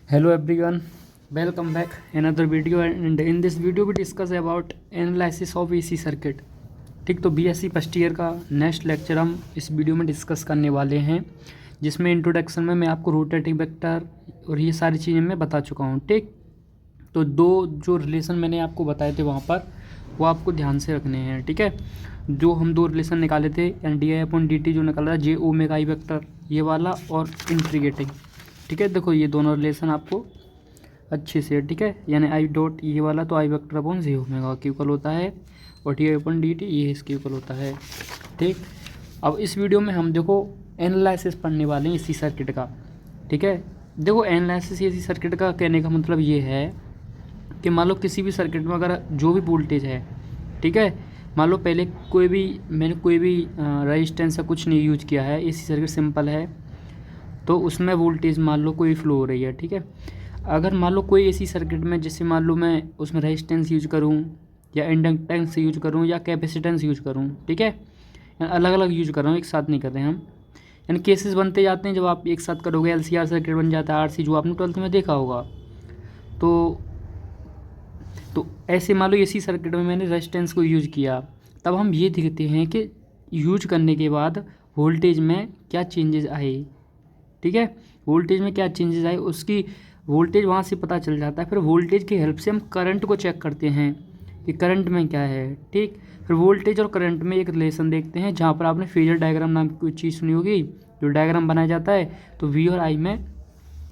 Hello everyone, welcome back another video and in this video we discuss about analysis of AC circuit। ठीक, तो BSc first year का next lecture हम इस video में discuss करने वाले हैं, जिसमें इंट्रोडक्शन में मैं आपको रोटेटिंग वेक्टर और ये सारी चीज़ें मैं बता चुका हूँ। ठीक, तो दो जो रिलेशन मैंने आपको बताए थे वहाँ पर वो आपको ध्यान से रखने हैं। ठीक है, जो हम दो रिलेशन निकाले थे N D I upon D T जो निकाला था जे ओमेगा आई वेक्टर ये वाला और इंट्रीगेटिंग। ठीक है, देखो ये दोनों रिलेशन आपको अच्छे से, ठीक है, यानी आई डॉट ये वाला तो I vector upon j omega के इक्वल होता है और T I upon D T ये इसके इक्वल होता है। ठीक, अब इस वीडियो में हम देखो एनालिसिस पढ़ने वाले हैं इसी सर्किट का। ठीक है, देखो एनालिसिस इसी सर्किट का कहने का मतलब ये है कि मान लो किसी भी सर्किट में अगर जो भी वोल्टेज है, ठीक है, मान लो पहले मैंने कोई भी रेजिस्टेंस या कुछ नहीं यूज किया है, इसी सर्किट सिंपल है, तो उसमें वोल्टेज मान लो कोई फ्लो हो रही है। ठीक है, अगर मान लो कोई ऐसी सर्किट में जैसे मान लो मैं उसमें रेजिस्टेंस यूज करूँ या इंडक्टेंस यूज करूँ या कैपेसिटेंस यूज करूँ, ठीक है, अलग अलग यूज कर रहा हूँ, एक साथ नहीं कर रहे हैं हम, यानी केसेस बनते जाते हैं। जब आप एक साथ करोगे एलसीआर सर्किट बन जाता है, आरसी जो आपने 12th में देखा होगा। तो ऐसे मान लो इसी सर्किट में मैंने रेजिस्टेंस को यूज किया, तब हम ये देखते हैं कि यूज करने के बाद वोल्टेज में क्या चेंजेस आए। ठीक है, वोल्टेज में क्या चेंजेस आए उसकी वोल्टेज वहाँ से पता चल जाता है। फिर वोल्टेज की हेल्प से हम करंट को चेक करते हैं कि करंट में क्या है। ठीक, फिर वोल्टेज और करंट में एक रिलेशन देखते हैं, जहाँ पर आपने फेजर डायग्राम नाम की कोई चीज़ सुनी होगी, जो डायग्राम बनाया जाता है तो वी और आई में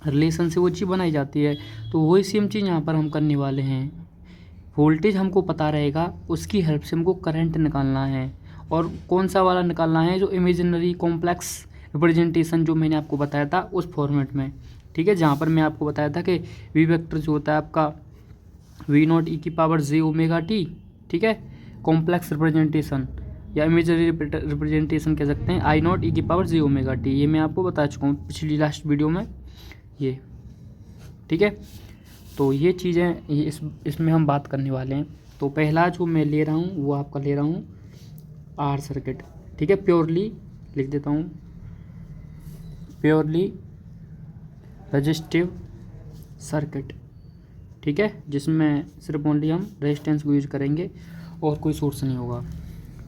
रिलेशन से वो चीज़ बनाई जाती है। तो वही सेम चीज़ यहाँ पर हम करने वाले हैं। वोल्टेज हमको पता रहेगा, उसकी हेल्प से हमको करंट निकालना है, और कौन सा वाला निकालना है, जो इमेजिनरी कॉम्प्लेक्स रिप्रेजेंटेशन जो मैंने आपको बताया था उस फॉर्मेट में। ठीक है, जहाँ पर मैं आपको बताया था कि वी वेक्टर जो होता है आपका वी नॉट ई की पावर जे ओमेगा टी, ठीक है, कॉम्प्लेक्स रिप्रेजेंटेशन या इमेजनरी रिप्रेजेंटेशन कह सकते हैं, आई नॉट ई की पावर जे ओमेगा टी, ये मैं आपको बता चुका हूँ पिछली लास्ट वीडियो में ये। ठीक है, तो ये चीज़ें इसमें हम बात करने वाले हैं। तो पहला जो मैं ले रहा हूँ वो आपका ले रहा हूँ आर सर्किट। ठीक है, प्योरली लिख देता हूँ, प्योरली रजिस्टिव सर्किट। ठीक है, जिसमें सिर्फ ओनली हम रेजिस्टेंस को यूज करेंगे और कोई सोर्स नहीं होगा।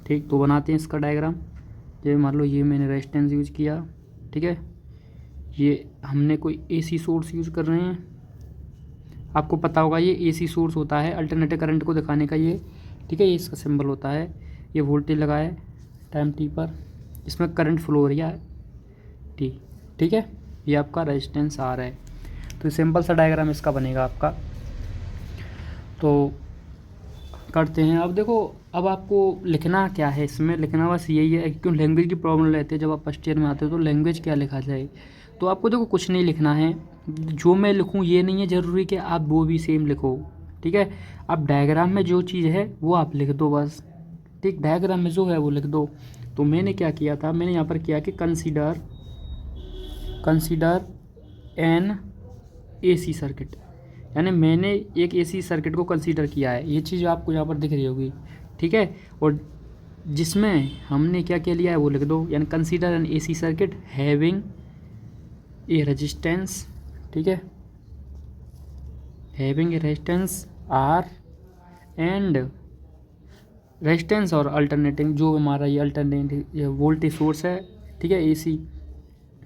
ठीक, तो बनाते हैं इसका डायग्राम। जैसे मान लो ये मैंने रेजिस्टेंस यूज किया, ठीक है, ये हमने कोई एसी सोर्स यूज कर रहे हैं, आपको पता होगा ये एसी सोर्स होता है अल्टरनेटिव करंट को दिखाने का ये। ठीक है, ये इसका सिंबल होता है, ये वोल्टेज लगा है टाइम टी पर, इसमें करंट फ्लो हो रहा है टी। ठीक है, ये आपका रेजिस्टेंस आर है। तो सिंपल सा डायग्राम इसका बनेगा आपका। तो करते हैं। अब देखो, अब आपको लिखना क्या है, इसमें लिखना बस यही है, क्यों लैंग्वेज की प्रॉब्लम रहती है जब आप फर्स्ट ईयर में आते हो, तो लैंग्वेज क्या लिखा जाए। तो आपको देखो कुछ नहीं लिखना है, जो मैं लिखूँ ये नहीं है ज़रूरी कि आप वो भी सेम लिखो। ठीक है, आप डायग्राम में जो चीज़ है वो आप लिख दो बस। ठीक, डायग्राम में जो है वो लिख दो। तो मैंने क्या किया था, मैंने यहाँ पर किया कि कंसीडर एन एसी सर्किट, यानी मैंने एक एसी सर्किट को कंसीडर किया है। ये चीज़ आपको यहाँ पर दिख रही होगी। ठीक है, और जिसमें हमने क्या क्या लिया है वो लिख दो, यानी consider N AC circuit having a resistance, ठीक है, having a resistance R and resistance और अल्टरनेटिंग जो हमारा ये अल्टरनेटिंग वोल्टेज सोर्स है। ठीक है, एसी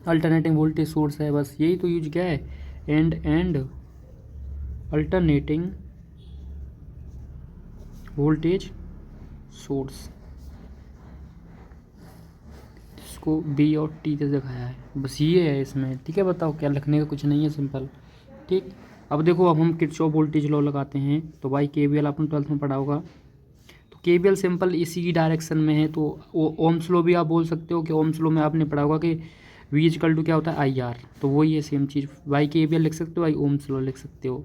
अल्टरनेटिंग वोल्टेज सोर्स है, बस यही तो यूज किया है, एंड अल्टरनेटिंग वोल्टेज सोर्स, इसको बी और टी से दिखाया है, बस ये है इसमें। ठीक है, बताओ क्या लिखने का कुछ नहीं है, सिंपल। ठीक, अब देखो, अब हम किरचॉफ वोल्टेज लॉ लगाते हैं। तो भाई केवीएल आपने 12th में पढ़ा होगा, तो केवीएल सिंपल इसी की डायरेक्शन में है। तो ओम्स लॉ भी आप बोल सकते हो कि ओम्स लॉ में आपने पढ़ा होगा कि वी इक्वल टू क्या होता है आई आर, तो वही है सेम चीज़। वाई केवीएल लिख सकते हो, वाई ओम्स लॉ लिख सकते हो।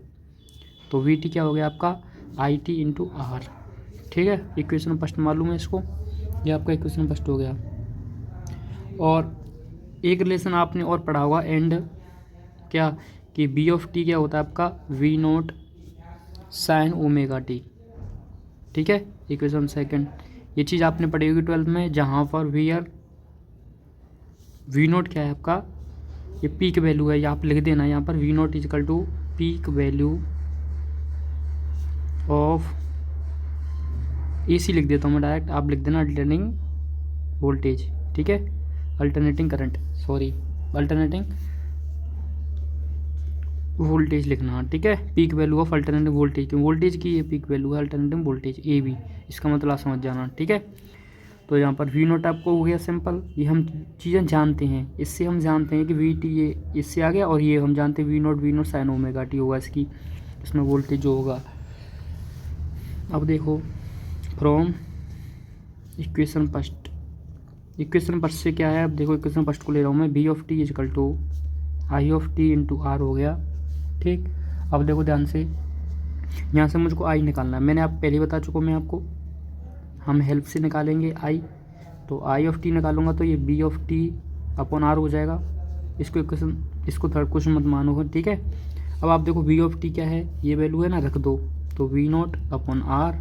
तो वी टी क्या हो गया आपका आई टी इंटू आर। ठीक है, इक्वेशन फर्स्ट मालूम है इसको, ये आपका इक्वेशन फर्स्ट हो गया। और एक रिलेशन आपने और पढ़ा होगा एंड क्या, कि बी ऑफ टी क्या होता है आपका V naught sine omega T. ठीक है, इक्वेशन सेकंड, ये चीज़ आपने पढ़ी होगी 12th में, जहाँ पर वी नोट क्या है आपका ये पीक वैल्यू है, ये आप लिख देना यहाँ पर, V naught is equal to peak value of AC लिख देता हूँ मैं डायरेक्ट, आप लिख देना अल्टरनेटिंग वोल्टेज, ठीक है, alternating current, sorry alternating voltage लिखना, ठीक है, peak value of alternative voltage, क्योंकि वोल्टेज की ये पीक वैल्यू है, अल्टरनेटिव वोल्टेज AB, इसका मतलब आप समझ जाना, ठीक है। तो यहाँ पर वी नोट आपको हो गया सिंपल, ये हम चीज़ें जानते हैं, इससे हम जानते हैं कि VT ये इससे आ गया, और ये हम जानते हैं V naught sine omega T होगा इसकी, इसमें वोल्टेज जो होगा। अब देखो from equation first, equation first से क्या है, अब देखो इक्वेशन फर्स्ट को ले रहा हूँ मैं, V of T is equal to I of T into R हो गया, ठीक। अब देखो ध्यान से, यहाँ से मुझको I निकालना है, मैंने आप पहले बता चुका मैं आपको, हम हेल्प से निकालेंगे I, तो I ऑफ टी निकालूंगा तो ये B of T upon R हो जाएगा, इसको इक्वेशन, इसको थर्ड क्वेश्चन मत मानो, ठीक है। अब आप देखो V ऑफ टी क्या है, ये वैल्यू है ना, रख दो, तो V naught upon R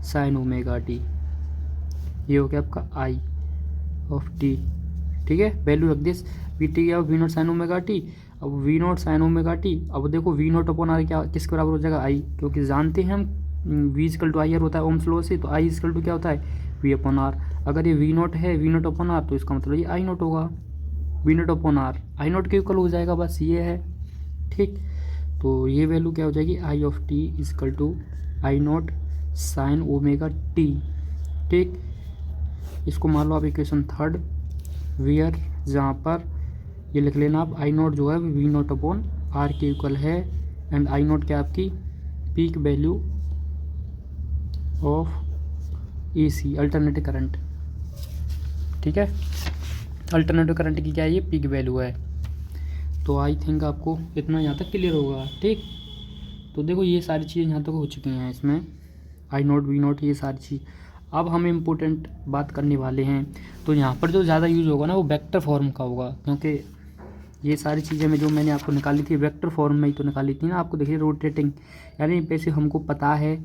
sine omega T, ये हो गया आपका I ऑफ टी, ठीक है, वैल्यू रख दिस, वी टी या V naught sine omega T. अब V naught sine omega T, अब देखो वी नॉट अपॉन आर क्या किसके बराबर हो जाएगा, आई, क्योंकि जानते हैं हम V equal to I R होता है ओम्स लॉ से, तो आई इजकल टू क्या होता है वी अपॉन आर। अगर ये वी नॉट है, वी नॉट अपॉन आर, तो इसका मतलब ये आई नॉट होगा, V naught upon R I naught के इक्वल हो जाएगा, बस ये है, ठीक। तो ये वैल्यू क्या हो जाएगी, I of T is equal to I naught sine omega T, ठीक। इसको मान लो आप इक्वेशन थर्ड, वेयर, जहाँ पर ये लिख लेना आप, आई नॉट जो है वी नॉट अपॉन आर के इक्वल है, एंड आई नॉट क्या आपकी peak value of AC alternative current, ठीक है, अल्टरनेटिव करंट की क्या है, ये पीक वैल्यू है। तो आई थिंक आपको इतना यहाँ तक क्लियर होगा, ठीक। तो देखो ये सारी चीज़ें यहाँ तक हो चुकी हैं इसमें, आई नॉट वी नॉट ये सारी चीज़। अब हम इम्पोर्टेंट बात करने वाले हैं, तो यहाँ पर जो ज़्यादा यूज़ होगा ना वो वेक्टर फॉर्म का होगा, क्योंकि ये सारी चीज़ें में जो मैंने आपको निकाली थी वेक्टर फॉर्म में ही तो निकाली थी ना, आपको देखिए रोटेटिंग, यानी वैसे हमको पता है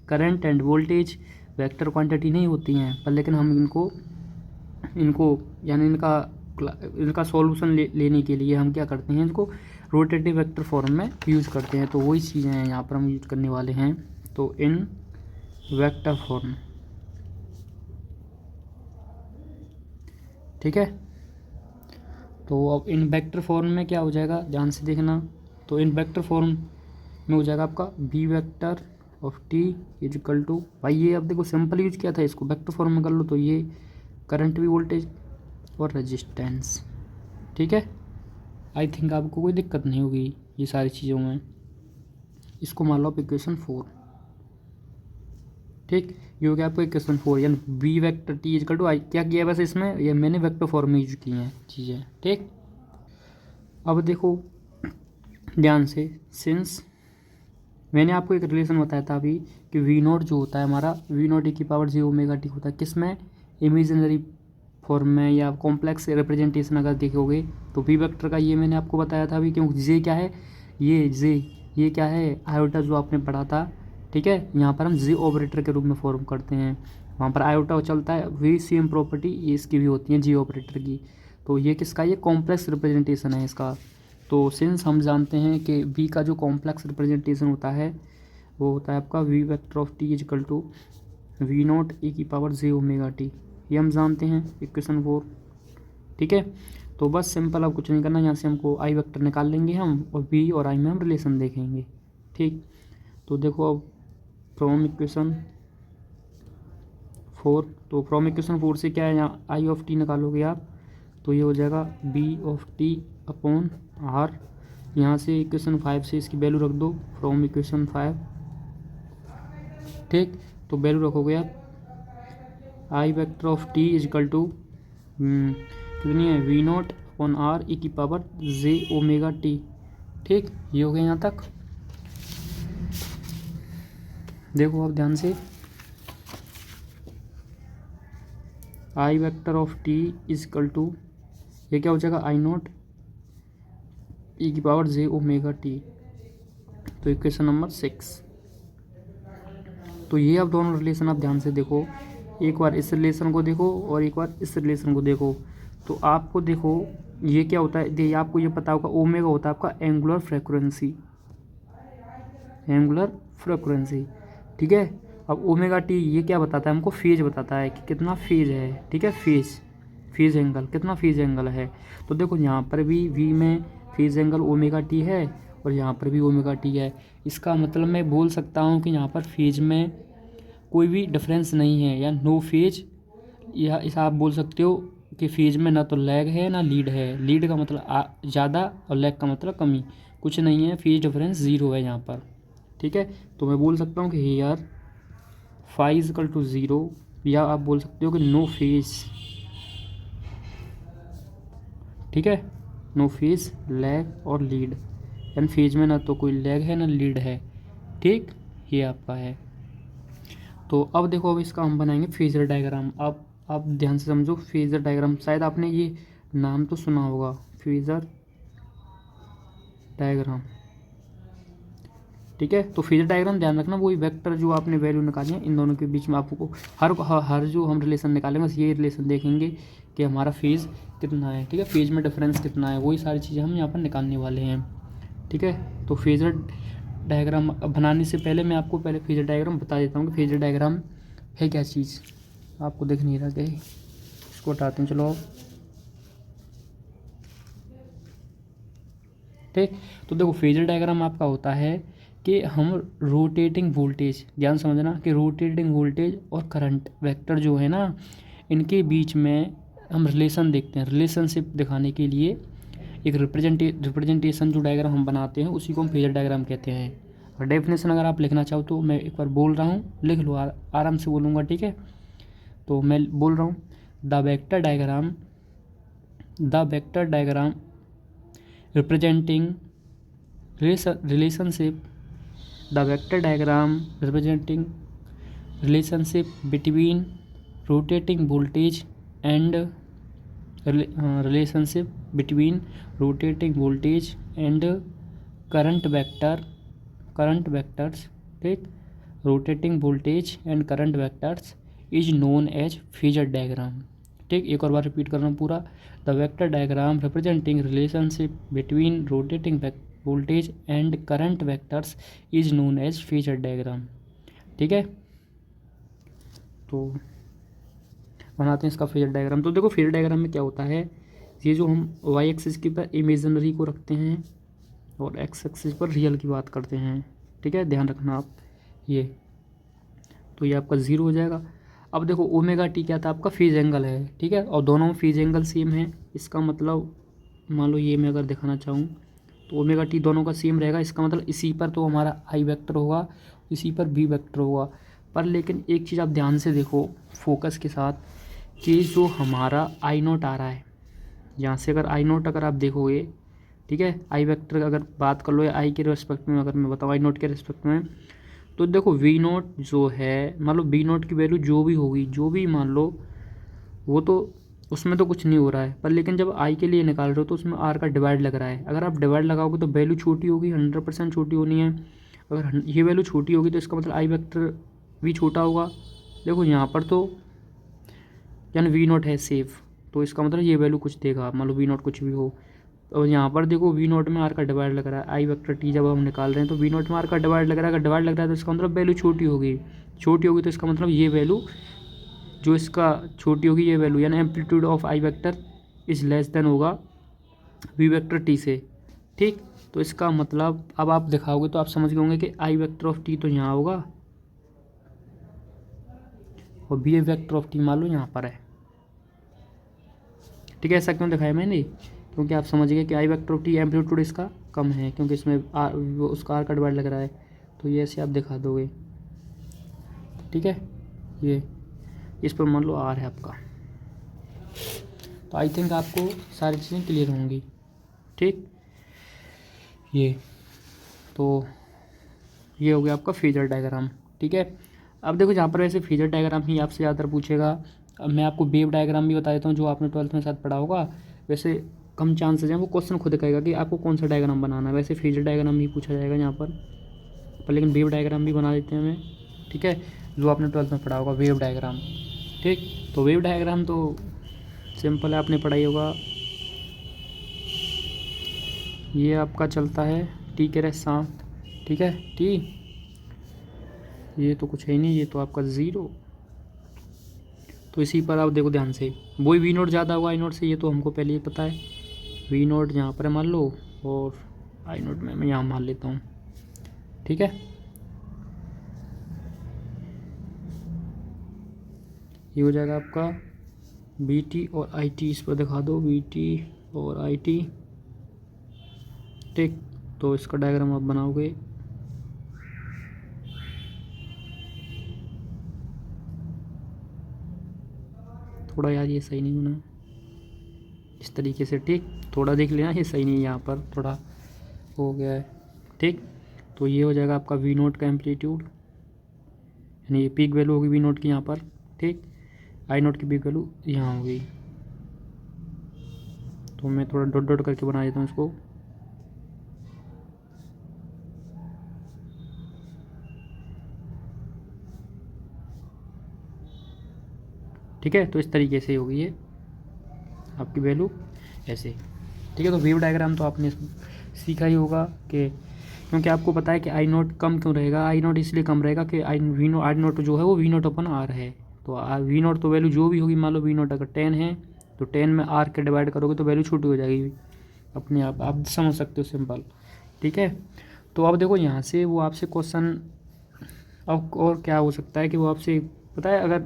current end voltage vector quantity नहीं होती हैं, पर लेकिन हम इनको यानी इनका सॉल्यूशन लेने के लिए हम क्या करते हैं, इनको रोटेटिव वेक्टर फॉर्म में यूज़ करते हैं। तो वही चीज़ें हैं यहाँ पर हम यूज़ करने वाले हैं, तो इन वेक्टर फॉर्म, ठीक है। तो अब इन वेक्टर फॉर्म में क्या हो जाएगा, ध्यान से देखना, तो इन वेक्टर फॉर्म में हो जाएगा आपका V vector of T is equal to, भाई ये अब देखो सिंपल यूज किया था, इसको वेक्टर फॉर्म में कर लो, तो ये करंट भी वोल्टेज और रेजिस्टेंस, ठीक है। आई थिंक आपको कोई दिक्कत नहीं होगी ये सारी चीज़ों में। इसको मान लो आप इक्वेशन 4, ठीक, ये हो गया आपको इक्वेशन 4, यानी B vector T is equal to I, क्या किया है बस इसमें, ये मैंने वेक्टर फॉर्म में यूज की हैं चीज़ें, ठीक। अब देखो ध्यान से, सिंस मैंने आपको एक रिलेशन बताया था अभी कि वी नॉट जो होता है हमारा, V naught e⁻ omega T होता है किस में, इमेजिनरी फॉर्म में या कॉम्प्लेक्स रिप्रेजेंटेशन अगर देखोगे तो वी वेक्टर का ये मैंने आपको बताया था अभी, क्योंकि जे क्या है, ये क्या है आयोटा जो आपने पढ़ा था, ठीक है। यहाँ पर हम जे ऑपरेटर के रूप में फॉर्म करते हैं, वहाँ पर आयोटा चलता है, वही सेम प्रॉपर्टी ये इसकी भी होती है जे ऑपरेटर की। तो ये किसका, ये कॉम्प्लेक्स रिप्रेजेंटेशन है इसका। तो सिंस हम जानते हैं कि वी का जो कॉम्प्लेक्स रिप्रेजेंटेशन होता है वो होता है आपका V vector of T is equal to V naught e⁻ omega T, ये हम जानते हैं इक्वेशन 4, ठीक है। तो बस सिंपल, अब कुछ नहीं करना, यहाँ से हमको आई वेक्टर निकाल लेंगे हम, और वी और आई में हम रिलेशन देखेंगे, ठीक। तो देखो अब फ्रॉम इक्वेशन 4, तो फ्रॉम इक्वेशन 4 से क्या है, यहाँ आई ऑफ टी निकालोगे आप, तो ये हो जाएगा V of T upon R, यहाँ से इक्वेशन 5 से इसकी वैल्यू रख दो, फ्रॉम इक्वेशन 5, ठीक। तो वैल्यू रखोगे आप I vector of T is equal to कितनी है, V naught upon R e⁻ omega T, ठीक। ये हो गया यहाँ तक। देखो अब ध्यान से, I vector of T is equal to ये क्या हो जाएगा, I naught e⁻ omega T, तो इक्वेशन नंबर 6। तो ये अब दोनों रिलेशन आप ध्यान से देखो, एक बार इस रिलेशन को देखो और एक बार इस रिलेशन को देखो, तो आपको देखो ये क्या होता है, ये आपको ये पता होगा, ओमेगा होता है आपका एंगुलर फ्रीक्वेंसी, एंगुलर फ्रीक्वेंसी, ठीक है। अब ओमेगा टी ये क्या बताता है हमको, फेज बताता है कि कितना फेज है, ठीक है, फेज एंगल, कितना फेज एंगल है। तो देखो यहाँ पर भी वी में फेज एंगल ओमेगा टी है और यहाँ पर भी ओमेगा टी है। इसका मतलब मैं बोल सकता हूँ कि यहाँ पर फेज में कोई भी डिफरेंस नहीं है, या नो फेज, या इसे आप बोल सकते हो कि फेज में ना तो लैग है ना लीड है। लीड का मतलब ज़्यादा और लैग का मतलब कमी, कुछ नहीं है, फेज डिफरेंस ज़ीरो है यहाँ पर, ठीक है। तो मैं बोल सकता हूँ कि here phi is equal to zero, या आप बोल सकते हो कि नो फेज, ठीक है, नो फेज लैग और लीड, यानी फेज में ना तो कोई लैग है ना लीड है, ठीक, ये आपका है। तो अब देखो, अब इसका हम बनाएंगे फेजर डायग्राम। अब आप ध्यान से समझो, फेजर डायग्राम शायद आपने ये नाम तो सुना होगा, फेजर डायग्राम, ठीक है। तो फेजर डायग्राम ध्यान रखना, वही वेक्टर जो आपने वैल्यू निकाली है इन दोनों के बीच में आपको हर जो हम रिलेशन निकालेंगे बस ये रिलेशन देखेंगे कि हमारा फेज कितना है, ठीक है, फेज में डिफरेंस कितना है, वही सारी चीज़ें हम यहाँ पर निकालने वाले हैं, ठीक है। तो फेजर डायग्राम बनाने से पहले मैं आपको पहले फेजर डायग्राम बता देता हूँ कि फेजर डायग्राम है क्या चीज़, आपको दिख नहीं रहा क्या, इसको हटाते हैं, चलो। ठीक, तो देखो फेजर डायग्राम आपका होता है कि हम रोटेटिंग वोल्टेज, ध्यान समझना कि रोटेटिंग वोल्टेज और करंट वेक्टर जो है ना, इनके बीच में हम रिलेशन देखते हैं। रिलेशनशिप दिखाने के लिए एक रिप्रेजेंटेशन जो डायग्राम हम बनाते हैं उसी को हम फेजर डायग्राम कहते हैं। और डेफिनेशन अगर आप लिखना चाहो तो मैं एक बार बोल रहा हूँ, लिख लो, आराम से बोलूँगा, ठीक है। तो मैं बोल रहा हूँ, the vector diagram representing relationship the vector diagram representing relationship between rotating voltage and relationship between rotating voltage and current vectors, ठीक, rotating voltage and current vectors is known as phasor diagram, ठीक। एक और बार repeat कर रहा हूँ पूरा, the vector diagram representing relationship between rotating voltage and current vectors is known as phasor diagram, ठीक है। तो बनाते हैं इसका फेजर डायग्राम। तो देखो फेजर डायग्राम में क्या होता है, ये जो हम वाई एक्सिस के पर इमेजिनरी को रखते हैं और एक्स एक्सिस पर रियल की बात करते हैं, ठीक है, ध्यान रखना आप ये। तो ये आपका ज़ीरो हो जाएगा। अब देखो ओमेगा टी क्या था, आपका फेज एंगल है, ठीक है, और दोनों में फेज एंगल सेम है। इसका मतलब मान लो ये मैं अगर दिखाना चाहूँ तो ओमेगा टी दोनों का सेम रहेगा। इसका मतलब इसी पर तो हमारा आई वेक्टर होगा, इसी पर बी वेक्टर होगा। पर लेकिन एक चीज़ आप ध्यान से देखो फोकस के साथ, कि जो हमारा आई नोट आ रहा है यहाँ से, अगर आई नोट अगर आप देखोगे, ठीक है, आई वेक्टर अगर बात कर लो या आई के रिस्पेक्ट में अगर मैं बताऊँ आई नोट के रिस्पेक्ट में, तो देखो वी नोट जो है, मान लो बी नोट की वैल्यू जो भी होगी, जो भी मान लो, वो तो उसमें तो कुछ नहीं हो रहा है। पर लेकिन जब आई के लिए निकाल रहे हो तो उसमें आर का डिवाइड लग रहा है। अगर आप डिवाइड लगाओगे तो वैल्यू छोटी होगी, 100% छोटी होनी है। अगर ये वैल्यू छोटी होगी तो इसका मतलब आई वेक्टर भी छोटा होगा। देखो यहाँ पर तो यानी वी नोट है सेफ, तो इसका मतलब ये वैल्यू कुछ देगा, मान लो वी नोट कुछ भी हो। और यहाँ पर देखो वी नोट में आर का डिवाइड लग रहा है, आई वेक्टर टी जब हम निकाल रहे हैं तो वी नोट में आर का डिवाइड लग रहा है। अगर डिवाइड लग रहा है तो इसका मतलब वैल्यू छोटी होगी, तो इसका मतलब ये वैल्यू जो इसका छोटी होगी, ये वैल्यू यानी amplitude of I vector is less than होगा वी वेक्टर टी से, ठीक। तो इसका मतलब अब आप दिखाओगे तो आप समझ गए होंगे कि आई वेक्टर ऑफ टी तो यहाँ होगा और बी वेक्टर ऑफ टी मान लो यहाँ पर है, ठीक है। ऐसा क्यों दिखाया मैंने, क्योंकि आप समझ गए कि आई वेक्टर ऑफ टी एम्पलीट्यूड इसका कम है, क्योंकि इसमें उसका आर का डिवाइड लग रहा है। तो ये ऐसे आप दिखा दोगे, ठीक है। ये इस पर मान लो आर है आपका। तो आई थिंक आपको सारी चीज़ें क्लियर होंगी, ठीक। ये तो ये हो गया आपका फेजर डायग्राम, ठीक है। अब देखो जहाँ पर वैसे फेजर डायग्राम ही आपसे ज़्यादातर पूछेगा। अब मैं आपको वेव डायग्राम भी बता देता हूँ, जो आपने 12th में शायद पढ़ा होगा। वैसे कम चांसेज हैं, वो क्वेश्चन खुद कहेगा कि आपको कौन सा डायग्राम बनाना है। वैसे फेजर डायग्राम ही पूछा जाएगा यहाँ पर लेकिन वेव डायग्राम भी बना देते हैं हमें, ठीक है, जो आपने 12th में पढ़ा होगा वेव डायग्राम, ठीक। तो वेव डायग्राम तो सिंपल है, आपने पढ़ाई होगा। ये आपका चलता है टी के रेस 7, ठीक है। टी ये तो कुछ है ही नहीं, ये तो आपका 0। तो इसी पर आप देखो ध्यान से, वही वी नोट ज़्यादा हुआ आई नोट से, ये तो हमको पहले ही पता है। वी नोट यहाँ पर मान लो और आई नोट में मैं यहाँ मान लेता हूँ, ठीक है। ये हो जाएगा आपका बी टी और आई टी, इस पर दिखा दो बी टी और आई टी, ठीक। तो इसका डायग्राम आप बनाओगे, थोड़ा यार ये सही नहीं होना इस तरीके से, ठीक। थोड़ा देख लेना, ये सही नहीं है, यहाँ पर थोड़ा हो गया है, ठीक। तो ये हो जाएगा आपका वी नोट का एम्पलीट्यूड, यानी ये पीक वैल्यू होगी वी नोट की यहाँ पर, ठीक। आई नोट की पीक वैल्यू यहाँ होगी। तो मैं थोड़ा डॉट डॉट करके बना देता हूँ इसको, ठीक है। तो इस तरीके से होगी ये आपकी वैल्यू ऐसे, ठीक है। तो वेव डायग्राम तो आपने सीखा ही होगा कि, क्योंकि आपको पता है कि आई नोट कम क्यों रहेगा। आई नोट इसलिए कम रहेगा कि आई नोट जो है वो वी नोट अपन आर है। तो वी नोट तो वैल्यू जो भी होगी, मान लो वी नोट अगर 10 है तो 10 में आर के डिवाइड करोगे तो वैल्यू छोटी हो जाएगी अपने आप समझ सकते हो, सिंपल, ठीक है। तो अब देखो यहाँ से वो आपसे क्वेश्चन, अब और क्या हो सकता है कि वो आपसे पता है, अगर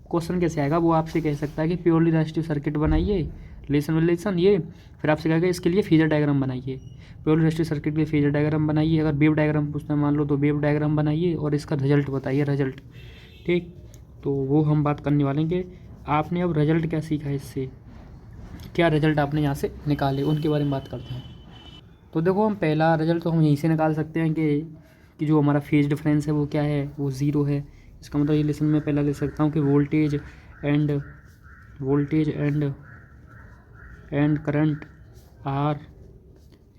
क्वेश्चन कैसे आएगा, वो आपसे कह सकता है कि प्योरली रेजिस्टिव सर्किट बनाइए, रिलेशन ये, फिर आपसे कहेगा इसके लिए फेजर डायग्राम बनाइए। प्योरली रेजिस्टिव सर्किट के लिए फेजर डायग्राम बनाइए, अगर वेव डायग्राम पूछते हैं मान लो तो वेव डायग्राम बनाइए और इसका रिजल्ट बताइए, रिजल्ट, ठीक। तो वो हम बात करने वाले हैं कि आपने अब रिजल्ट क्या सीखा है इससे, क्या रिजल्ट आपने यहाँ से निकाले, उनके बारे में बात करते हैं। तो देखो हम पहला रिजल्ट तो हम यहीं से निकाल सकते हैं कि जो हमारा फेज डिफरेंस है वो क्या है, वो 0 है। इसका मतलब ये लेसन में पहला लिख सकता हूँ कि voltage and current are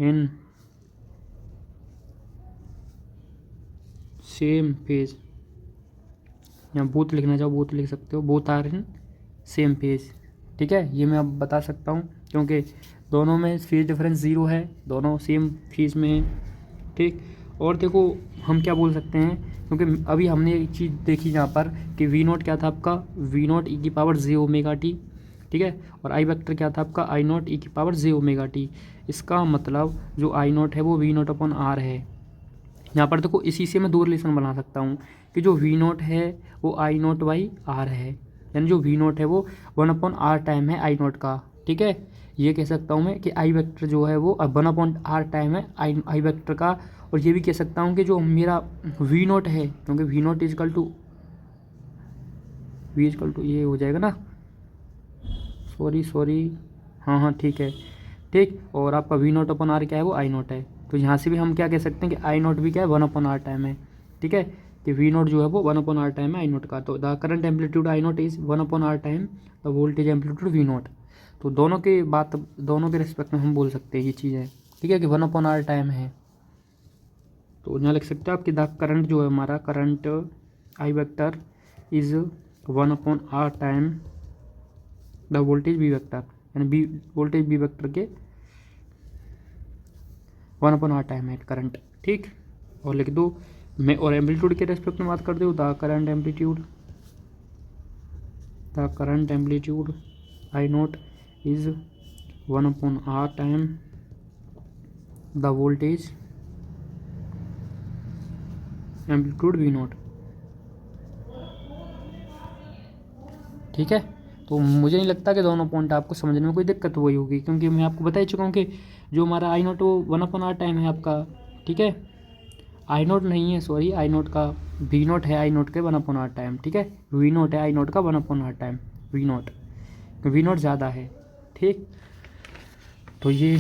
in same phase, या बोथ लिखना चाहो बोथ लिख सकते हो, both are in same phase, ठीक है। ये मैं अब बता सकता हूँ क्योंकि दोनों में फेज डिफरेंस 0 है, दोनों सेम फेज में है, ठीक। और देखो हम क्या बोल सकते हैं, क्योंकि अभी हमने एक चीज़ देखी यहाँ पर कि वी नोट क्या था आपका, वी नोट ई की पावर जे ओमेगा टी, ठीक है। और आई वेक्टर क्या था आपका, आई नोट ई की पावर जे ओमेगा टी। इसका मतलब जो आई नोट है वो वी नोट अपॉन आर है। यहाँ पर देखो इसी से मैं दो रिलेशन बना सकता हूँ कि जो वी नोट है वो आई नोट बाई आर है, यानी जो वी नोट है वो 1/r टाइम है आई नोट का, ठीक है। ये कह सकता हूँ मैं कि आई वेक्टर जो है वो 1/r टाइम है आई वेक्टर का। और ये भी कह सकता हूँ कि जो मेरा वी नोट है, क्योंकि वी नोट इजकल टू ये हो जाएगा ना, सॉरी, हाँ ठीक है, ठीक। और आपका वी नोट अपन आर क्या है, वो आई नोट है। तो यहाँ से भी हम क्या कह सकते हैं कि आई नोट भी क्या है, 1/r टाइम है, ठीक है। कि वी नोट जो है वो 1/r टाइम है आई नोट का। तो the current amplitude I naught is 1/r time the voltage amplitude V naught. तो दोनों के रिस्पेक्ट में हम बोल सकते हैं ये चीज़ है, ठीक है, कि 1/r टाइम है। तो यहाँ लिख सकते हो आप कि द करंट जो है हमारा current I vector is 1/r time the voltage V vector, यानी वोल्टेज बी वेक्टर के 1/r टाइम है करंट, ठीक। और लिख दो मैं, और एम्पलीट्यूड के रेस्पेक्ट में बात करते हो, the current amplitude I naught is 1/r time the voltage amplitude V naught, ठीक है। तो मुझे नहीं लगता कि दोनों पॉइंट आपको समझने में कोई दिक्कत हुई होगी, क्योंकि मैं आपको बता ही चुका हूँ कि जो हमारा आई नोट वो 1/r टाइम है आपका, ठीक है। आई नोट नहीं है, सॉरी, आई नोट का वी नोट है, आई नोट के 1/r टाइम, ठीक है। वी नोट है आई नोट का 1/r टाइम, वी नोट ज़्यादा है, ठीक। तो ये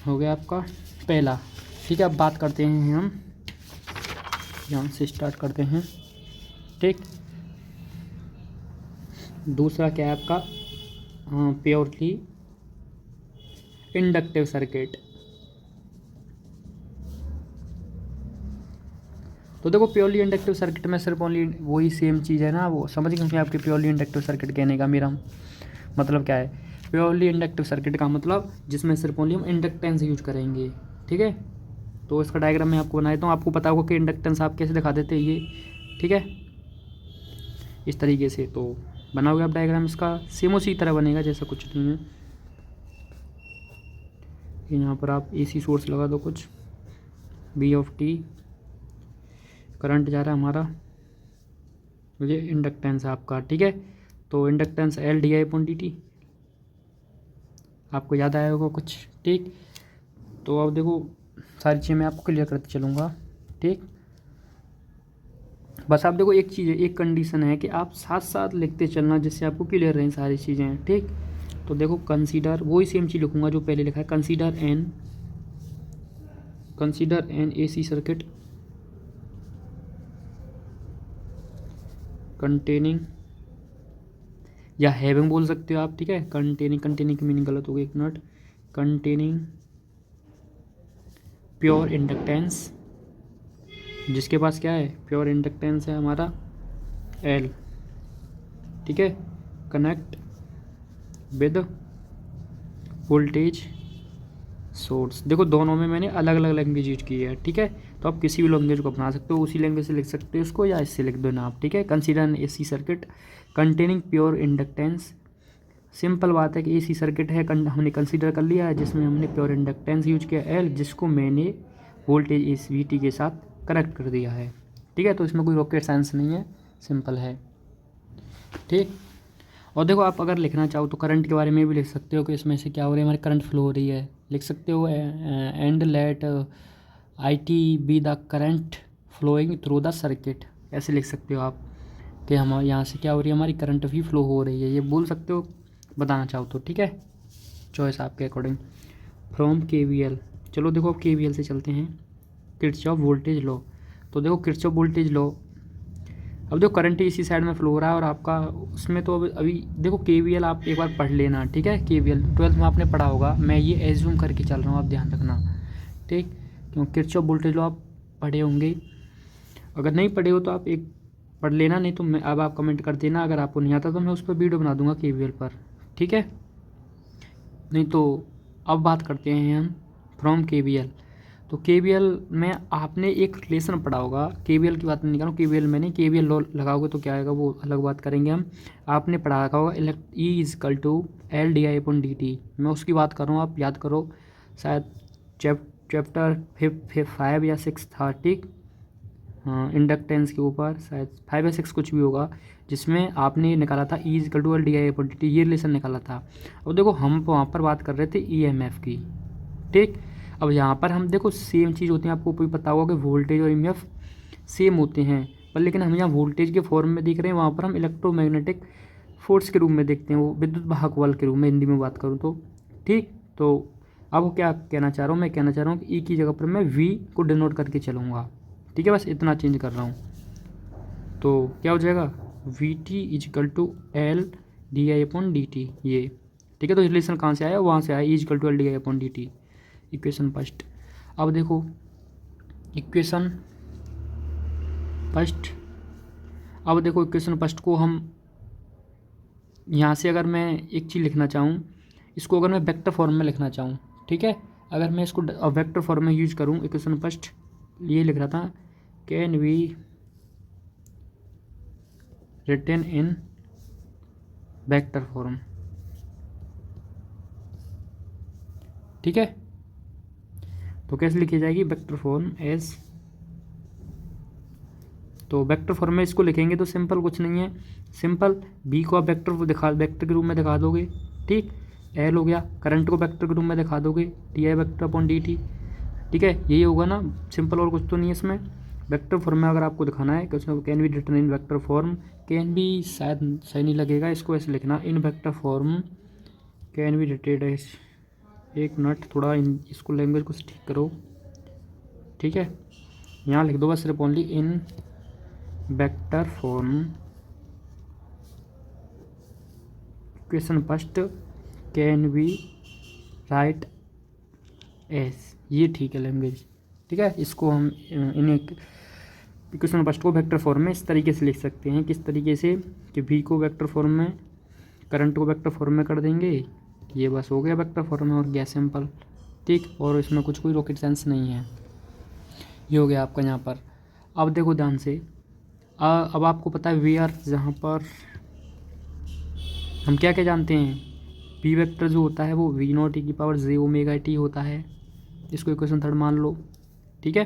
हो गया आपका पहला, ठीक है। अब बात करते हैं हम, यहाँ से स्टार्ट करते हैं, ठीक। दूसरा क्या है आपका, प्योरली इंडक्टिव सर्किट। तो देखो प्योरली इंडक्टिव सर्किट में सिर्फ ओनली वही सेम चीज़ है ना, वो समझ गए कि आपके प्योरली इंडक्टिव सर्किट कहने का मेरा मतलब क्या है। प्योरली इंडक्टिव सर्किट का मतलब जिसमें सिर्फ ओनली हम इंडक्टेंस यूज करेंगे, ठीक है। तो इसका डायग्राम मैं आपको बना देता हूँ, आपको पता होगा कि इंडक्टेंस आप कैसे दिखा देते हैं ये, ठीक है, इस तरीके से। तो बनाओगे आप डायग्राम इसका, सेम उसी तरह बनेगा जैसा कुछ नहीं है। यहाँ पर आप AC सोर्स लगा दो कुछ, V ऑफ t, करंट जा रहा है हमारा, ये इंडक्टेंस है आपका, ठीक है। तो इंडक्टेंस L di/dt, आपको याद आया होगा कुछ, ठीक। तो अब देखो सारी चीज़ें मैं आपको क्लियर करते चलूँगा, ठीक। बस आप देखो एक चीज़ है, एक कंडीशन है कि आप साथ साथ लिखते चलना जिससे आपको क्लियर रहें सारी चीज़ें, ठीक। तो देखो कंसीडर, वही सेम चीज़ लिखूँगा जो पहले लिखा है, consider N AC circuit containing, या हैविंग बोल सकते हो आप, ठीक है। कंटेनिंग की मीनिंग गलत हो गई, एक मिनट, कंटेनिंग प्योर इंडक्टेंस, जिसके पास क्या है, प्योर इंडक्टेंस है हमारा L, ठीक है, कनेक्ट विद वोल्टेज सोर्स। देखो दोनों में मैंने अलग अलग लैंग्वेज यूज की है, ठीक है। तो आप किसी भी लैंग्वेज को अपना सकते हो, उसी लैंग्वेज से लिख सकते हो इसको, या इससे लिख दो ना आप, ठीक है। Consider N AC circuit containing pure inductance, simple बात है कि AC सर्किट है, हमने कंसीडर कर लिया है, जिसमें हमने प्योर इंडक्टेंस यूज किया L, जिसको मैंने वोल्टेज VT के साथ कनेक्ट कर दिया है, ठीक है। तो इसमें कोई रॉकेट साइंस नहीं है, सिंपल है, ठीक। और देखो आप अगर लिखना चाहो तो करंट के बारे में भी लिख सकते हो कि इसमें से क्या हो रही है, हमारी करंट फ्लो हो रही है, लिख सकते हो। And let IT be the current flowing through the circuit, ऐसे लिख सकते हो आप कि हम यहाँ से क्या हो रही है, हमारी करंट भी फ्लो हो रही है, ये बोल सकते हो बताना चाहो तो, ठीक है। चॉइस आपके अकॉर्डिंग। फ्रॉम KVL, चलो देखो अब KVL से चलते हैं, किरचॉफ वोल्टेज लॉ। तो देखो किरचॉफ वोल्टेज लॉ, अब देखो करंट इसी साइड में फ्लो हो रहा है और आपका उसमें, तो अभी देखो KVL आप एक बार पढ़ लेना, ठीक है। KVL 12th में आपने पढ़ा होगा, मैं ये एज्यूम करके चल रहा हूँ, आप ध्यान रखना, ठीक। क्योंकि किरचॉफ वोल्टेज लॉ आप पढ़े होंगे, अगर नहीं पढ़े हो तो आप एक पढ़ लेना, नहीं तो मैं अब आप कमेंट कर देना, अगर आपको नहीं आता तो मैं उस पर वीडियो बना दूंगा KVL पर, ठीक है। नहीं तो अब बात करते हैं हम फ्रॉम KVL। तो KVL में आपने एक रिलेशन पढ़ा होगा, KVL की बात नहीं कर रहा हूँ, KVL में नहीं, KVL लॉ लगाओगे तो क्या आएगा वो अलग बात करेंगे हम। आपने पढ़ा रखा होगा E=L di/dt, मैं उसकी बात कर रहा हूँ, आप याद करो, शायद चैप्टर 5 या 6 था, ठीक। हाँ, इंडक्टेंस के ऊपर शायद 5 या 6 कुछ भी होगा, जिसमें आपने निकाला था E=L di/dt, ये रिलेशन निकाला था। अब देखो हम वहाँ पर बात कर रहे थे EMF की, ठीक। अब यहाँ पर हम देखो सेम चीज़ होती है, आपको भी पता होगा कि वोल्टेज और EMF सेम होते हैं, पर लेकिन हम यहाँ वोल्टेज के फॉर्म में देख रहे हैं, वहाँ पर हम इलेक्ट्रोमैग्नेटिक फोर्स के रूप में देखते हैं, वो विद्युत वाहक बल के रूप में, हिंदी में बात करूँ तो, ठीक। तो अब क्या कहना चाह रहा हूँ, मैं कहना चाह रहा हूँ कि E की जगह पर मैं V को डिनोट करके चलूँगा, ठीक है, बस इतना चेंज कर रहा हूँ। तो क्या हो जाएगा, VT=L di/dt, ये, ठीक है। तो रिलेशन कहाँ से आया, वहाँ से आया, E=L di/dt, इक्वेशन फर्स्ट। अब देखो इक्वेशन फर्स्ट, अब देखो इक्वेशन फर्स्ट को हम यहाँ से, अगर मैं एक चीज़ लिखना चाहूँ, इसको अगर मैं वेक्टर फॉर्म में लिखना चाहूँ, ठीक है, अगर मैं इसको वेक्टर फॉर्म में यूज करूँ, इक्वेशन फर्स्ट ये लिख रहा था, can we written in vector form, ठीक है। तो कैसे लिखी जाएगी, वेक्टर फॉर्म एज, तो वेक्टर फॉर्म में इसको लिखेंगे तो सिंपल कुछ नहीं है, सिंपल B को आप वेक्टर के रूप में दिखा दोगे, ठीक। L हो गया, करंट को वेक्टर के रूप में दिखा दोगे, di/dt, ठीक है, यही होगा ना, सिंपल, और कुछ तो नहीं है इसमें। वेक्टर फॉर्म में अगर आपको दिखाना है, can be written in vector form, can be शायद सही नहीं लगेगा, इसको ऐसे लिखना, in vector form can be written as, एक मिनट, थोड़ा इसको लैंग्वेज को ठीक करो, ठीक है। यहाँ लिख दो बस सिर्फ only in vector form, equation first can be right S, ये ठीक है लैंग्वेज, ठीक है। इसको हम इन इक्वेशन फर्स्ट को वेक्टर फॉर्म में इस तरीके से लिख सकते हैं, किस तरीके से कि V को वेक्टर फॉर्म में, करंट को वेक्टर फॉर्म में कर देंगे, ये बस हो गया वेक्टर फॉर्म और गया सिंपल, ठीक। और इसमें कुछ कोई रॉकेट साइंस नहीं है। ये हो गया आपका यहाँ पर। अब देखो ध्यान से, अब आपको पता है वी आर, जहाँ पर हम क्या क्या जानते हैं, पी वेक्टर जो होता है वो वी नॉट ई की पावर जे ओमेगा टी होता है। इसको इक्वेशन थर्ड मान लो, ठीक है।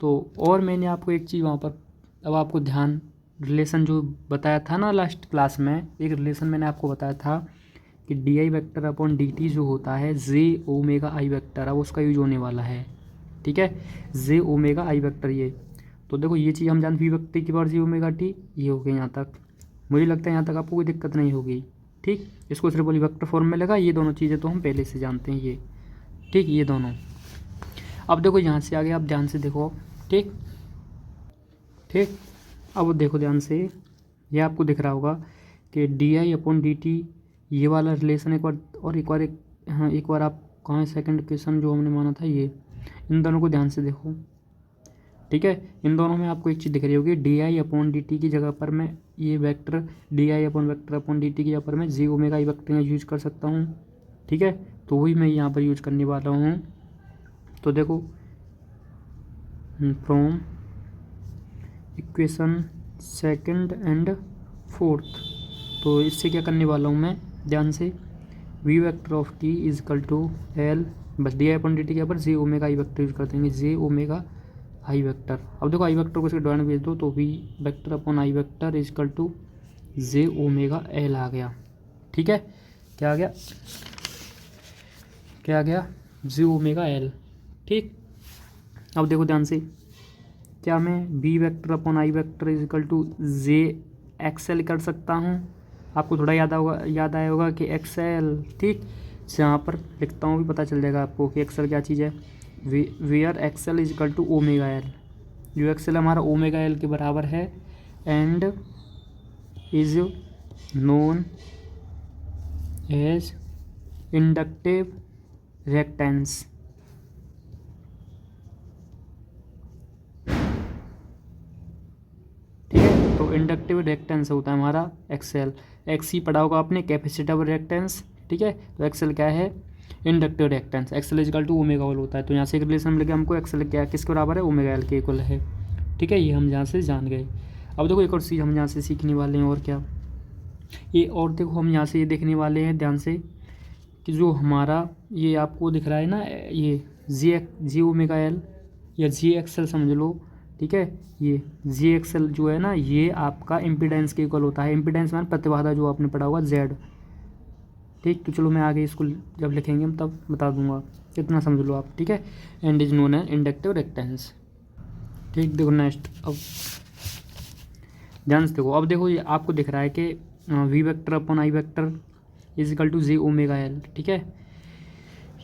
तो और मैंने आपको एक चीज़ वहाँ पर, अब आपको ध्यान, रिलेशन जो बताया था ना लास्ट क्लास में, एक रिलेशन मैंने आपको बताया था कि D I vector upon D T जो होता है जे ओमेगा आई वैक्टर, अब उसका यूज होने वाला है, ठीक है। जे ओमेगा आई वैक्टर, ये तो देखो ये चीज़ हम जानते वी वैक्टर की बार जे ओमेगा टी, ये हो गया यहाँ तक। मुझे लगता है यहाँ तक आपको कोई दिक्कत नहीं होगी, ठीक। इसको सिर्फ बोली वैक्टर फॉर्म में लगा, ये दोनों चीज़ें तो हम पहले से जानते हैं ये, ठीक, ये दोनों। अब देखो यहाँ से आगे आप ध्यान से देखो, ठीक ठीक। अब देखो ध्यान से, ये आपको दिख रहा होगा कि D I upon D T, ये वाला रिलेशन एक बार और एक बार हाँ एक बार आप कहाँ है, सेकंड क्वेश्चन जो हमने माना था ये, इन दोनों को ध्यान से देखो, ठीक है। इन दोनों में आपको एक चीज़ दिख रही होगी, D I upon D T की जगह पर मैं ये vector D I upon vector upon D T की जगह पर मैं जी ओमेगा आई वेक्टर यूज कर सकता हूँ, ठीक है। तो वही मैं यहाँ पर यूज करने वाला हूँ। तो देखो from equation second and fourth, तो इससे क्या करने वाला हूँ मैं, ध्यान से, V vector of T is equal to L, बस D I upon D T के ऊपर J omega I vector use कर देंगे, जे ओमेगा आई वेक्टर। अब देखो आई वेक्टर को इसके डॉट में भेज दो, तो V vector upon I vector is equal to J omega L आ गया, ठीक है। क्या आ गया, क्या आ गया, जे ओमेगा एल, ठीक। अब देखो ध्यान से, क्या मैं V vector upon I vector is equal to J XL कर सकता हूँ। आपको थोड़ा याद आया होगा कि एक्सएल, ठीक, जहाँ पर लिखता हूँ भी पता चल जाएगा आपको कि एक्सएल क्या चीज़ है। V R XL is equal to omega L, जो एक्सएल हमारा ओमेगा एल के बराबर है, and is known as inductive reactance, ठीक है। तो इंडक्टिव रिएक्टेंस होता है हमारा एक्सएल, एक्स ही पढ़ा होगा आपने, कैपेसिटिव रिएक्टेंस, ठीक है। तो एक्सएल क्या है, inductive reactance, XL equal to omega L होता है। तो यहाँ से एक रिलेशन मिल गया हमको, एक्सएल क्या किसके बराबर है, ओमेगा एल के इक्वल है, ठीक है। ये हम यहाँ से जान गए। अब देखो एक और चीज़ हम यहाँ से सीखने वाले हैं, और क्या ये, और देखो हम यहाँ से ये देखने वाले हैं ध्यान से कि जो हमारा ये आपको दिख रहा है ना, ये जी ओमेगा एल या जी एक्सएल समझ लो, ठीक है। ये जी एक्सएल जो है ना, ये आपका इम्पीडेंस के इक्वल होता है। इम्पीडेंस मान प्रतिबाधा, जो आपने पढ़ा होगा जेड, ठीक। तो चलो मैं आगे इसको जब लिखेंगे हम तब बता दूंगा, इतना समझ लो आप, ठीक है। And is known as inductive reactance, ठीक। देखो नेक्स्ट, अब ध्यान से देखो, अब देखो ये आपको दिख रहा है कि V vector upon I vector is equal to J omega L, ठीक है।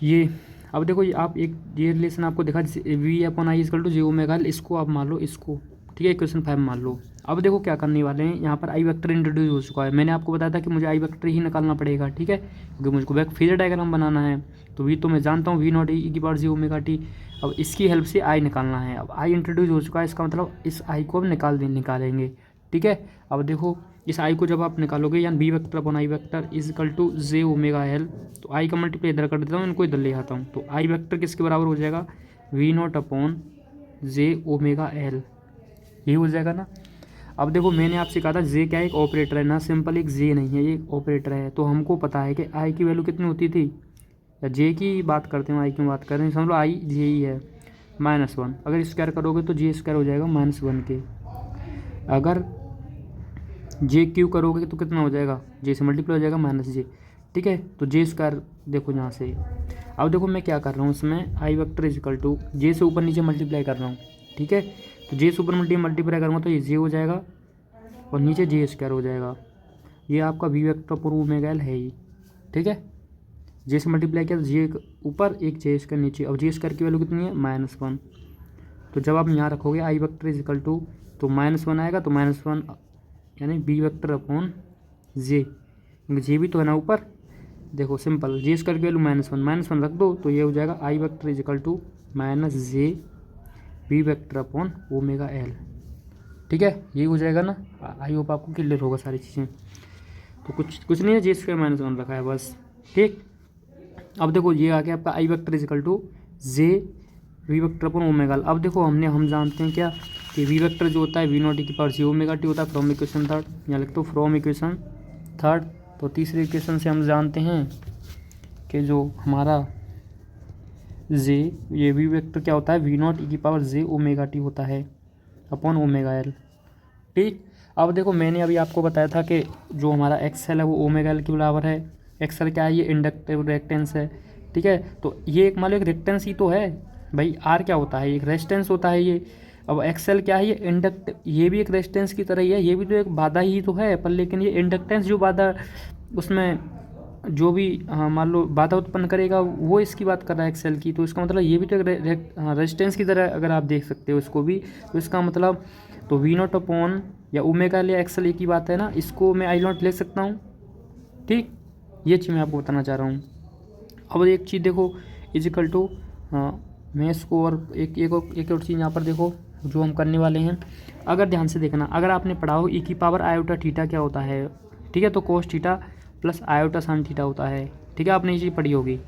ये अब देखो ये आप एक ये रिलेशन आपको दिखा, V upon I equal to J omega L, इसको आप मान लो, इसको, ठीक है, इक्वेशन 5 मान लो। अब देखो क्या करने वाले हैं, यहाँ पर आई वेक्टर इंट्रोड्यूस हो चुका है। मैंने आपको बताया था कि मुझे आई वेक्टर ही निकालना पड़ेगा, ठीक है, क्योंकि मुझको फेजर डायग्राम बनाना है। तो वी तो मैं जानता हूँ वी नॉट ई की पावर जे ओमेगा टी, अब इसकी हेल्प से आई निकालना है। अब आई इंट्रोड्यूस हो चुका है, इसका मतलब इस आई को अब निकालेंगे, ठीक है। अब देखो इस आई को जब आप निकालोगे, यानी B vector upon I vector is equal to J omega L, तो आई का मल्टीप्लाई इधर कर देता हूँ, इनको इधर ले आता हूँ। तो आई वेक्टर किसके बराबर हो जाएगा, V naught upon j omega L, ये हो जाएगा ना। अब देखो मैंने आपसे कहा था जे क्या है, एक ऑपरेटर है ना, सिंपल एक जे नहीं है, ये एक ऑपरेटर है। तो हमको पता है कि आई की वैल्यू कितनी होती थी, या जे की बात करते हैं, आई की बात कर रहे हैं, समझ लो आई जे ही है, -1। अगर स्क्वायर करोगे तो जे स्क्वायर हो जाएगा -1 के। अगर जे क्यू करोगे तो कितना हो जाएगा, जे से मल्टीप्लाई हो जाएगा -j, ठीक है। तो जे स्क्वायर देखो यहाँ से, अब देखो मैं क्या कर रहा हूँ इसमें, आई वेक्टर इज इक्वल टू जे से ऊपर नीचे मल्टीप्लाई कर रहा हूँ, ठीक है। तो जे से ऊपर मल्टीप्लाई करूँगा तो ये जे हो जाएगा, और नीचे जे स्क्वायर हो जाएगा। ये आपका वी वेक्टर पर ओमेगा एल है ही, ठीक है। जे से मल्टीप्लाई किया तो जे ऊपर, एक जे स्क्वायर नीचे। अब जे स्क्वायर की वैल्यू कितनी है, -1। तो जब आप यहाँ रखोगे आई वेक्टर इज इक्वल टू, तो -1 आएगा, तो -1 यानी बी वेक्टर अपॉन जे, क्योंकि जे भी तो है ना ऊपर। देखो सिंपल, जे स्क्वायर की वैल्यू -1 रख दो, तो ये हो जाएगा I vector is equal to -j B vector upon omega L, ठीक है। ये हो जाएगा ना, आई होप आपको क्लियर होगा सारी चीज़ें। तो कुछ नहीं है, जे स्क्वायर -1 रखा है बस, ठीक। अब देखो ये आ गया आपका I vector is equal to J V vector upon omega. अब देखो हम जानते हैं क्या कि वी वेक्टर जो होता है वी नॉट की पावर जे ओमेगा टी होता है फ्रॉम इक्वेशन थर्ड, यहाँ लिखते हो फ्रॉम इक्वेशन थर्ड। तो तीसरे इक्वेशन से हम जानते हैं कि जो हमारा जे ये वी वेक्टर क्या होता है वी नॉट ई की पावर जे ओमेगा टी होता है अपॉन ओमेगा एल। ठीक। अब देखो मैंने अभी आपको बताया था कि जो हमारा एक्सएल है वो ओमेगा एल के बराबर है। एक्सएल क्या है, ये इंडक्टिव रिएक्टेंस है। ठीक है, तो ये एक मान लो एक रिएक्टेंस ही तो है भाई। आर क्या होता है, एक रेजिस्टेंस होता है ये। अब एक्सएल क्या है, ये इंडक्ट, ये भी एक रेजिस्टेंस की तरह ही है, ये भी तो एक बाधा ही तो है, पर लेकिन ये इंडक्टेंस जो बाधा उसमें जो भी मान लो बाधा उत्पन्न करेगा वो इसकी बात कर रहा है एक्सएल की। तो इसका मतलब ये भी तो एक रेजिस्टेंस की तरह अगर आप देख सकते हो इसको भी। तो इसका मतलब तो वी नॉट अपॉन या ओमेगा या एक्सएल एक ही बात है ना, इसको मैं आई नॉट ले सकता हूँ। ठीक, ये चीज़ मैं आपको बताना चाह रहा हूँ। अब एक चीज़ देखो इजिकल टू मैं इसको और एक और चीज़ यहाँ पर देखो जो हम करने वाले हैं। अगर ध्यान से देखना, अगर आपने पढ़ा हो ई की पावर आयोटा थीटा क्या होता है, ठीक है, तो cos theta plus iota sine theta होता है। ठीक है, आपने ये चीज़ पढ़ी होगी।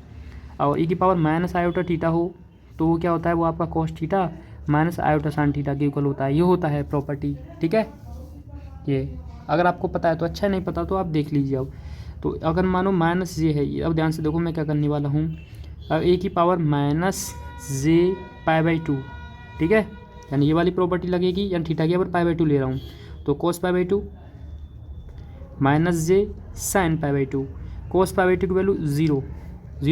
और ई की पावर माइनस आयोटा थीटा हो तो वो क्या होता है, वो आपका cos theta minus iota sine theta के इक्वल होता है। ये होता है प्रॉपर्टी। ठीक है, ये अगर आपको पता है तो अच्छा, नहीं पता तो आप देख लीजिए। अब तो अगर मानो माइनस जे है, अब ध्यान से देखो मैं क्या करने वाला हूँ। अब ए की power minus J pi by to, ठीक है, यानी ये वाली प्रॉपर्टी लगेगी, यानी थीटा की पावर पाई बाई टू ले रहा हूँ तो cos pi by two minus J sine pi by two. Cos pi by two की वैल्यू जीरो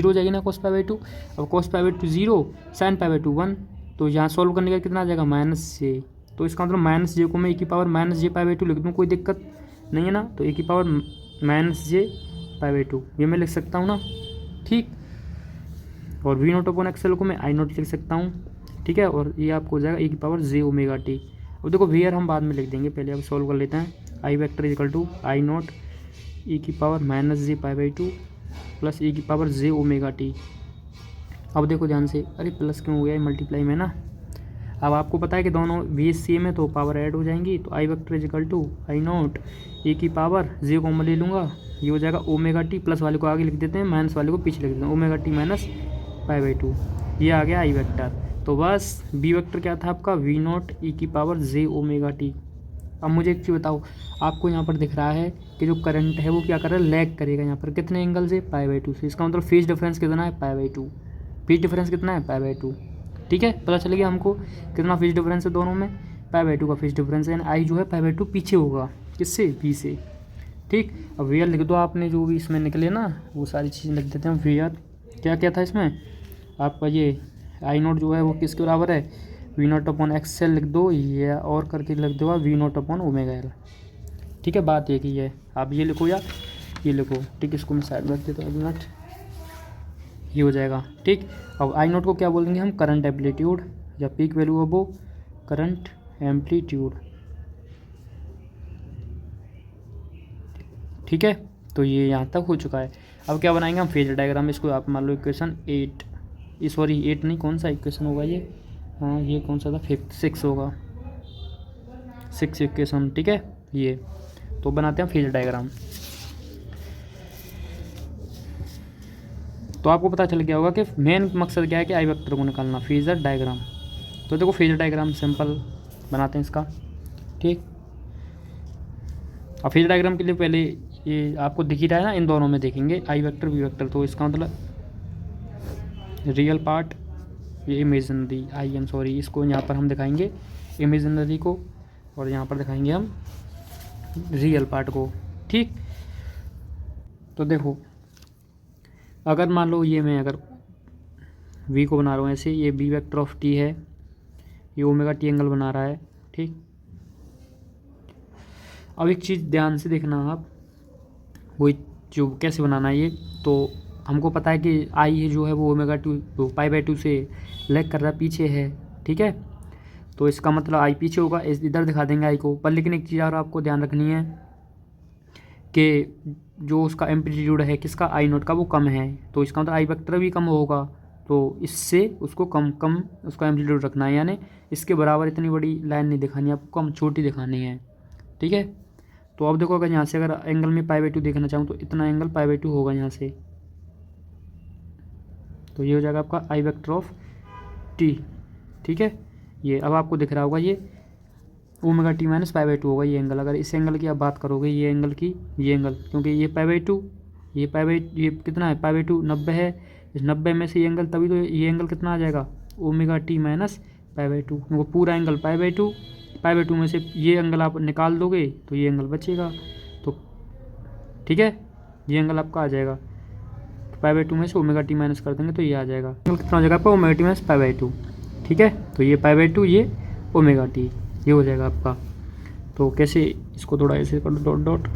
हो जाएगी ना कोस पाई बाई टू। अब cos pi by two zero, sine pi by two one, तो यहाँ सॉल्व करने का कितना आ जाएगा माइनस जे। तो इसका मतलब माइनस जे को मैं ए की power minus J pi by to लिख दूँ, कोई दिक्कत नहीं है ना। तो ए की power minus J pi by to ये मैं लिख सकता हूँ ना। ठीक, और वी नोट अपॉन एक्सएल को मैं आई नोट लिख सकता हूँ। ठीक है, और ये आपको हो जाएगा ए की पावर जे ओमेगा टी। अब देखो वेयर हम बाद में लिख देंगे, पहले अब सॉल्व कर लेते हैं। I vector equal to I naught E की power minus J pi by two plus A की पावर जे ओमेगा टी। अब देखो ध्यान से, अरे प्लस क्यों हो गया, मल्टीप्लाई में ना। अब आपको पता है कि दोनों बी सेम है तो पावर ऐड हो जाएंगी। तो I vector equal to I naught A की पावर जे को मैं ले लूँगा, ये हो जाएगा ओमेगा टी, प्लस वाले को आगे लिख देते हैं, माइनस वाले को पीछे लिख देते हैं, omega T minus pi by to. ये आ गया आई वेक्टर। तो बस बी वेक्टर क्या था आपका वी नॉट ई की पावर जे ओमेगा टी। अब मुझे एक चीज़ बताओ, आपको यहाँ पर दिख रहा है कि जो करंट है वो क्या कर रहा है, लैग करेगा यहाँ पर कितने एंगल से, पाई बाई टू से। इसका मतलब फेज डिफरेंस कितना है, पाई बाई टू। फेज डिफरेंस कितना है, पाई बाई टू। ठीक है, पता चल गया हमको कितना फेज डिफरेंस है दोनों में, पाई बाई टू का फेज डिफरेंस है। आई जो है पाई बाई टू पीछे होगा, किससे, बी से। ठीक, अब वेयर लिख दो आपने जो भी इसमें निकले ना वो सारी चीज़ें लिख देते हैं। वेयर क्या क्या था इसमें आपका, ये आई नोट जो है वो किसके बराबर है, वी नोट अपॉन एक्सएल लिख दो, ये और करके लिख दो V naught upon omega L. ठीक है, बात एक ही है, आप ये लिखो या ये लिखो। ठीक, इसको मैं साइड में रख देता हूँ, मिनट, ये हो जाएगा। ठीक, अब आई नोट को क्या बोलेंगे हम, करंट एम्पलीट्यूड या पीक वैल्यू अबो करंट एम्पलीट्यूड। ठीक है, तो ये यहाँ तक हो चुका है। अब क्या बनाएंगे हम, फेजर डायग्राम। इसको आप मान लो इक्वेशन 8, सॉरी 8 नहीं, कौन सा इक्वेशन होगा ये, हाँ ये कौन सा था, 6 होगा, 6 इक्वेशन। ठीक है, ये तो बनाते हैं फेजर डायग्राम। तो आपको पता चल गया होगा कि मेन मकसद क्या है कि आई वेक्टर को निकालना, फेजर डायग्राम। तो देखो फेजर डायग्राम सिंपल बनाते हैं इसका। ठीक, अब फेजर डायग्राम के लिए पहले ये आपको दिख ही रहा है ना, इन दोनों में देखेंगे आई वेक्टर वी वेक्टर। तो इसका मतलब रियल पार्ट, ये इमेजिनरी, आई एम सॉरी, इसको यहाँ पर हम दिखाएंगे इमेजिनरी को, और यहाँ पर दिखाएंगे हम रियल पार्ट को। ठीक, तो देखो अगर मान लो ये मैं अगर वी को बना रहा हूँ ऐसे, ये बी वेक्टर ऑफ टी है, ये ओमेगा टी एंगल बना रहा है। ठीक, अब एक चीज़ ध्यान से देखना आप, वो जो कैसे बनाना है ये, तो हमको पता है कि आई जो है वो omega two pi by two से लैग कर रहा है, पीछे है। ठीक है, तो इसका मतलब आई पीछे होगा, इधर दिखा देंगे आई को। पर लेकिन एक चीज़ और आपको ध्यान रखनी है कि जो उसका एम्पलीट्यूड है किसका, आई नोट का, वो कम है। तो इसका मतलब आई वेक्टर भी कम होगा, तो इससे उसको कम उसका एम्पलीट्यूड रखना है, यानी इसके बराबर इतनी बड़ी लाइन नहीं दिखानी है आपको, कम छोटी दिखानी है। ठीक है, तो अब देखो अगर यहाँ से अगर एंगल में पाई बाई टू देखना चाहूँ तो इतना एंगल पाई बाई टू होगा यहाँ से। तो ये हो जाएगा आपका आई वेक्टर ऑफ टी। ठीक है, ये अब आपको दिख रहा होगा ये omega T minus pi by to होगा ये एंगल। अगर इस एंगल की आप बात करोगे, ये एंगल की, ये एंगल, क्योंकि ये पाई बाई टू, ये पाई बाई, ये कितना है पाई बाई टू 90 है, इस 90 में से ये एंगल, तभी तो ये एंगल कितना आ जाएगा omega T minus pi by to, क्योंकि पूरा एंगल पाई बाई टू में से ये एंगल आप निकाल दोगे तो ये एंगल बचेगा। तो ठीक है, ये एंगल आपका आ जाएगा, पाई बाई टू में से ओमेगा टी माइनस कर देंगे तो ये आ जाएगा, एंगल कितना हो जाएगा आपका omega T minus pi by to. ठीक है, तो ये पाई बाई टू, ये ओमेगा टी, ये हो जाएगा आपका। तो कैसे इसको थोड़ा ऐसे कर दो, डॉट डॉट,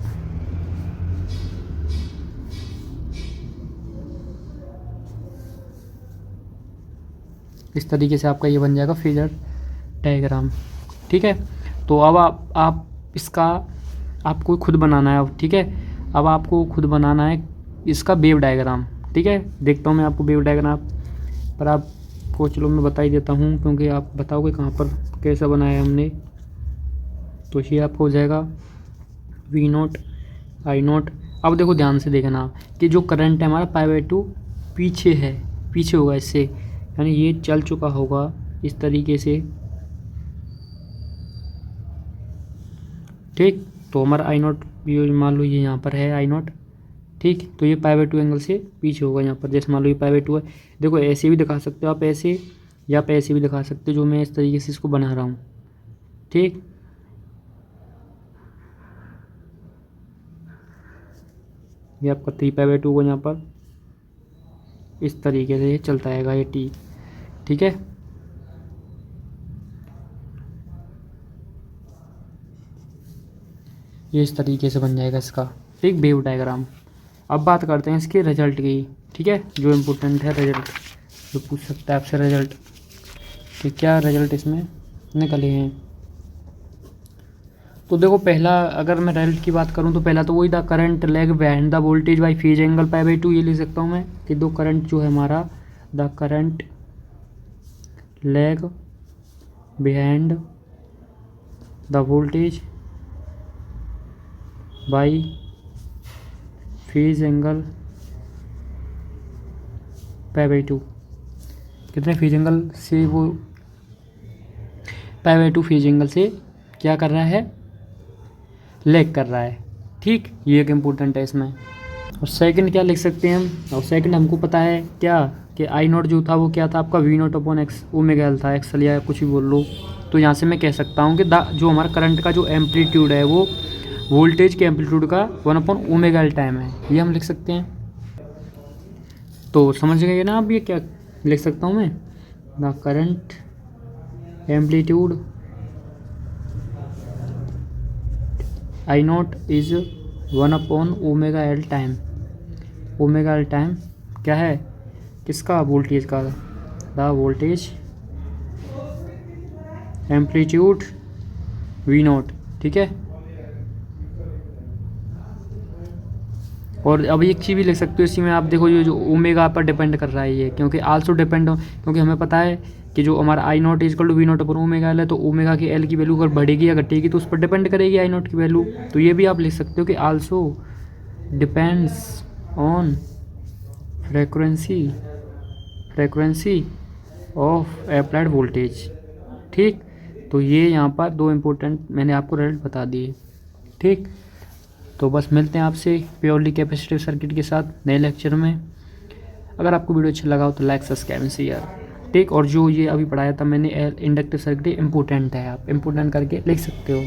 इस तरीके से आपका ये बन जाएगा फेजर डायग्राम। ठीक है, तो अब आप इसका आपको खुद बनाना है अब। ठीक है, अब आपको खुद बनाना है इसका वेव डायग्राम। ठीक है, देखता हूँ मैं आपको वेव डायग्राम, पर आपको चलो मैं बता ही देता हूँ, क्योंकि आप बताओगे कहाँ पर कैसा बनाया हमने। तो ये आपको हो जाएगा वी नोट आई नोट। अब देखो ध्यान से देखना कि जो करंट है हमारा पाई बाई टू पीछे है, पीछे होगा इससे, यानी ये चल चुका होगा इस तरीके से। ठीक, तो हमारा आई नोट मान लो ये यहाँ पर है आई नोट। ठीक, तो ये पाई बाई टू एंगल से पीछे होगा यहाँ पर, जैसे मान लो ये पाई बाई टू है। देखो ऐसे भी दिखा सकते हो आप, ऐसे, या आप ऐसे भी दिखा सकते हो, जो मैं इस तरीके से इसको बना रहा हूँ। ठीक, ये आपका 3 पाई बाई टू को यहाँ पर इस तरीके से ये चलता रहेगा ये टी। ठीक है, ये इस तरीके से बन जाएगा इसका एक वेव डायग्राम। अब बात करते हैं इसके रिजल्ट की। ठीक है, जो इम्पोर्टेंट है रिजल्ट, जो पूछ सकता है आपसे रिजल्ट कि क्या रिजल्ट इसमें निकले हैं। तो देखो पहला, अगर मैं रिजल्ट की बात करूं तो पहला तो वही, the current lag behind the voltage by phase angle pi by to, ये लिख सकता हूं मैं कि दो करंट जो है हमारा, the current lag behind the voltage by phase angle pi by to, कितने फेज एंगल से वो पाई बाई टू फेज एंगल से क्या कर रहा है, लैग कर रहा है। ठीक, ये एक इम्पोर्टेंट है इसमें। और सेकंड क्या लिख सकते हैं हम, और सेकंड हमको पता है क्या कि आई नोट जो था वो क्या था आपका V naught upon X omega L था, एक्स या कुछ भी बोल लो। तो यहाँ से मैं कह सकता हूँ कि जो हमारा करंट का जो एम्पलीट्यूड है वो वोल्टेज के एम्पलीट्यूड का 1 अपॉन ओमेगा एल टाइम है, ये हम लिख सकते हैं। तो समझ गए ना आप, ये क्या लिख सकता हूँ मैं, the current amplitude I naught is 1 upon omega L time. Omega L time क्या है, किसका, वोल्टेज का, the voltage amplitude V naught. ठीक है, और अब एक चीज़ भी लिख सकते हो इसी में आप, देखो ये जो ओमेगा पर डिपेंड कर रहा है ये, क्योंकि आल्सो डिपेंड, क्योंकि हमें पता है कि जो हमारा I naught is equal to V naught पर ओमेगा एल है, तो ओमेगा की एल की वैल्यू अगर बढ़ेगी या घटेगी तो उस पर डिपेंड करेगी आई नॉट की वैल्यू। तो ये भी आप लिख सकते हो कि also depends on frequency of applied voltage. ठीक, तो ये यहाँ पर दो इम्पोर्टेंट मैंने आपको रिजल्ट बता दिए। ठीक, तो बस मिलते हैं आपसे प्योरली कैपेसिटिव सर्किट के साथ नए लेक्चर में। अगर आपको वीडियो अच्छा लगा हो तो लाइक सब्सक्राइब एंड शेयर। ठीक, और जो ये अभी पढ़ाया था मैंने इंडक्टिव सर्किट इम्पोर्टेंट है, आप इम्पोर्टेंट करके लिख सकते हो।